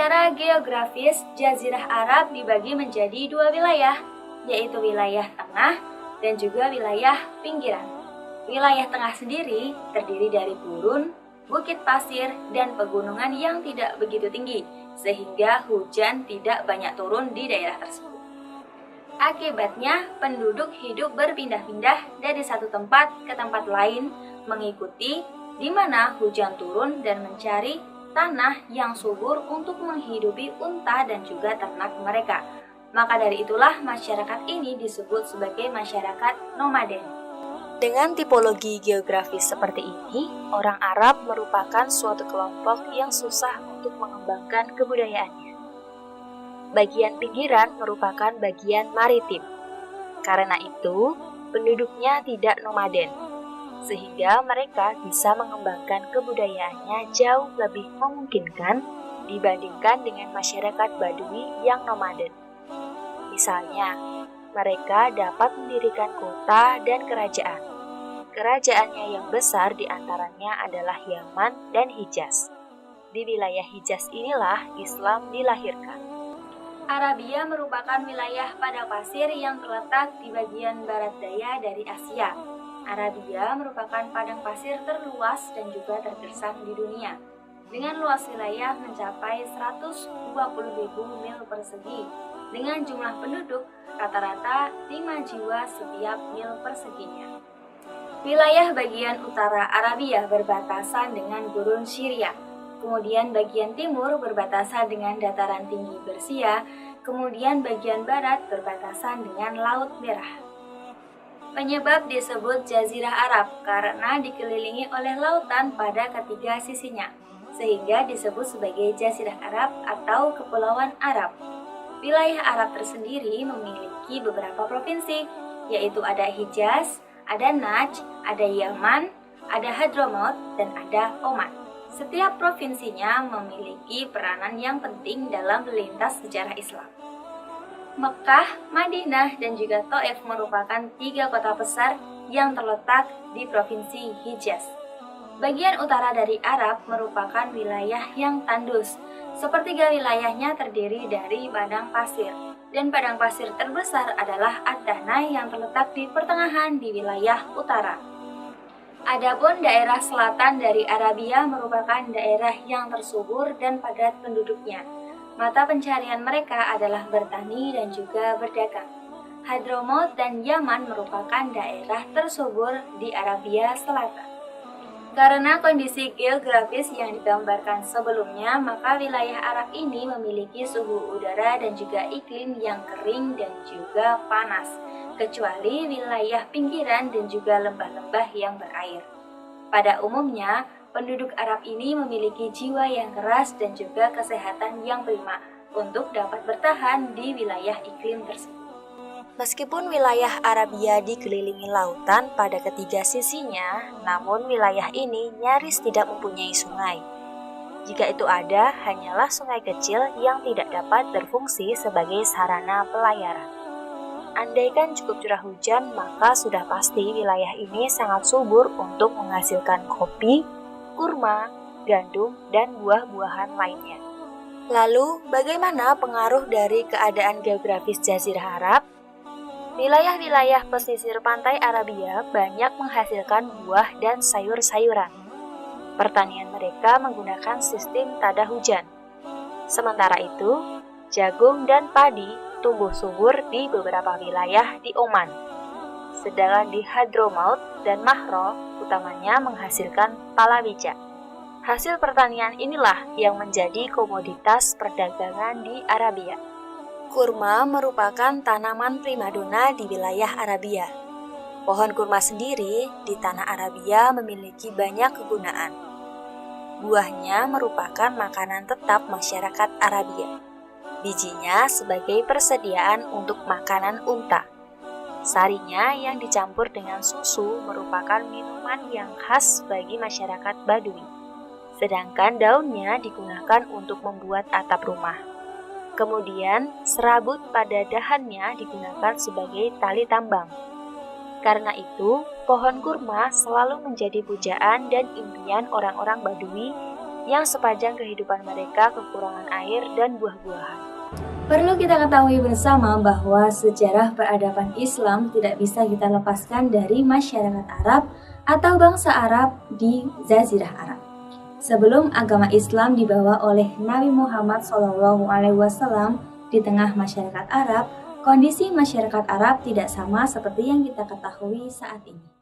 Secara geografis, Jazirah Arab dibagi menjadi dua wilayah, yaitu wilayah tengah dan juga wilayah pinggiran. Wilayah tengah sendiri terdiri dari gurun, bukit pasir, dan pegunungan yang tidak begitu tinggi, sehingga hujan tidak banyak turun di daerah tersebut. Akibatnya, penduduk hidup berpindah-pindah dari satu tempat ke tempat lain, mengikuti di mana hujan turun dan mencari tanah yang subur untuk menghidupi unta dan juga ternak mereka. Maka dari itulah masyarakat ini disebut sebagai masyarakat nomaden. Dengan tipologi geografis seperti ini, orang Arab merupakan suatu kelompok yang susah untuk mengembangkan kebudayaannya. Bagian pinggiran merupakan bagian maritim. Karena itu, penduduknya tidak nomaden, sehingga mereka bisa mengembangkan kebudayaannya jauh lebih memungkinkan dibandingkan dengan masyarakat Badui yang nomaden. Misalnya, mereka dapat mendirikan kota dan kerajaan. Kerajaannya yang besar diantaranya adalah Yaman dan Hijaz. Di wilayah Hijaz inilah Islam dilahirkan. Arabia merupakan wilayah padang pasir yang terletak di bagian barat daya dari Asia. Arabia merupakan padang pasir terluas dan juga tergersang di dunia, dengan luas wilayah mencapai 120.000 mil persegi, dengan jumlah penduduk rata-rata 5 jiwa setiap mil perseginya. Wilayah bagian utara Arabia berbatasan dengan gurun Syria, kemudian bagian timur berbatasan dengan dataran tinggi Persia, kemudian bagian barat berbatasan dengan Laut Merah. Penyebab disebut Jazirah Arab karena dikelilingi oleh lautan pada ketiga sisinya, sehingga disebut sebagai Jazirah Arab atau Kepulauan Arab. Wilayah Arab tersendiri memiliki beberapa provinsi, yaitu ada Hijaz, ada Najd, ada Yaman, ada Hadramaut, dan ada Oman. Setiap provinsinya memiliki peranan yang penting dalam lintas sejarah Islam. Mekah, Madinah, dan juga Thaif merupakan 3 kota besar yang terletak di provinsi Hijaz. Bagian utara dari Arab merupakan wilayah yang tandus. Sepertiga wilayahnya terdiri dari padang pasir, dan padang pasir terbesar adalah Ad-Dahnah yang terletak di pertengahan di wilayah utara. Adapun daerah selatan dari Arabia merupakan daerah yang tersubur dan padat penduduknya. Mata pencarian mereka adalah bertani dan juga berdagang. Hadramaut dan Yaman merupakan daerah tersubur di Arabia Selatan. Karena kondisi geografis yang digambarkan sebelumnya, maka wilayah Arab ini memiliki suhu udara dan juga iklim yang kering dan juga panas, kecuali wilayah pinggiran dan juga lembah-lembah yang berair. Pada umumnya, penduduk Arab ini memiliki jiwa yang keras dan juga kesehatan yang prima untuk dapat bertahan di wilayah iklim tersebut. Meskipun wilayah Arabia dikelilingi lautan pada ketiga sisinya, namun wilayah ini nyaris tidak mempunyai sungai. Jika itu ada, hanyalah sungai kecil yang tidak dapat berfungsi sebagai sarana pelayaran. Andaikan cukup curah hujan, maka sudah pasti wilayah ini sangat subur untuk menghasilkan kopi, kurma, gandum, dan buah-buahan lainnya. Lalu, bagaimana pengaruh dari keadaan geografis Jazirah Arab? Wilayah-wilayah pesisir pantai Arabia banyak menghasilkan buah dan sayur-sayuran. Pertanian mereka menggunakan sistem tada hujan. Sementara itu, jagung dan padi tumbuh subur di beberapa wilayah di Oman. Sedangkan di Hadramaut dan Mahro utamanya menghasilkan palawija. Hasil pertanian inilah yang menjadi komoditas perdagangan di Arabia. Kurma merupakan tanaman primadona di wilayah Arabia. Pohon kurma sendiri di tanah Arabia memiliki banyak kegunaan. Buahnya merupakan makanan tetap masyarakat Arabia. Bijinya sebagai persediaan untuk makanan unta. Sarinya yang dicampur dengan susu merupakan minuman yang khas bagi masyarakat Badui. Sedangkan daunnya digunakan untuk membuat atap rumah. Kemudian, serabut pada dahannya digunakan sebagai tali tambang. Karena itu, pohon kurma selalu menjadi pujaan dan impian orang-orang Badui yang sepanjang kehidupan mereka kekurangan air dan buah-buahan. Perlu kita ketahui bersama bahwa sejarah peradaban Islam tidak bisa kita lepaskan dari masyarakat Arab atau bangsa Arab di Jazirah Arab. Sebelum agama Islam dibawa oleh Nabi Muhammad SAW di tengah masyarakat Arab, kondisi masyarakat Arab tidak sama seperti yang kita ketahui saat ini.